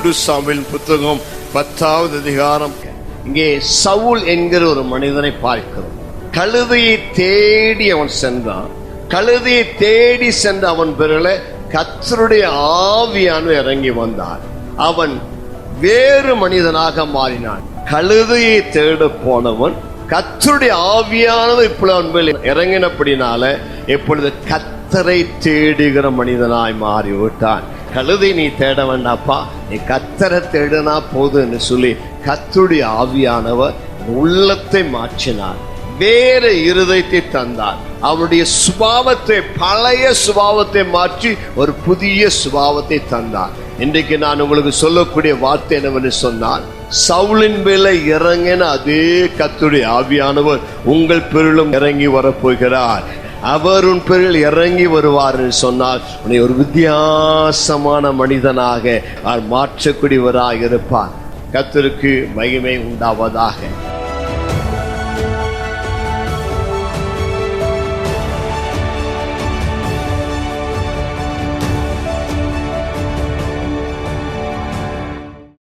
ஒன்று சாமுவேல் புத்தகம் 10வது அதிகாரம். இங்கே சவுல் என்கிற ஒரு மனிதனை பார்க்கிறோம். கழுதையை தேடி அவன் சென்றான். கழுதையை தேடி சென்ற அவன் பிறகு கர்த்தருடைய ஆவியானவர் இறங்கி வந்தார். அவன் வேறு மனிதனாக மாறினான். கழுதையை தேட போனவன் கர்த்தருடைய ஆவியானவர் இப்பொழுது அவன் மேல் இறங்கினபடினால இப்பொழுது கர்த்தரை தேடுகிற மனிதனாய் மாறிவிட்டான். கழுதை நீ தேட வேண்டாப்பா, நீ கர்த்தரை தேடினா போதுன்னு சொல்லி கர்த்தருடைய ஆவியானவர் உள்ளத்தை மாற்றினார். வேற இருதயத்தை தந்தார். அவருடைய சுபாவத்தை, பழைய சுபாவத்தை மாற்றி ஒரு புதிய சுபாவத்தை தந்தார். இன்றைக்கு நான் உங்களுக்கு சொல்லக்கூடிய வார்த்தை என்னவென்று சொன்னால், சவுலின் மேல இறங்கின அதே கர்த்தருடைய ஆவியானவர் உங்கள் பேரிலும் இறங்கி வரப்போகிறார். அவர் உன் பேரில் இறங்கி வருவார் என்று சொன்னால் உன்னை ஒரு வித்தியாசமான மனிதனாக மாற்றக்கூடியவராக இருப்பார். கர்த்தருக்கு மகிமை உண்டாவதாக.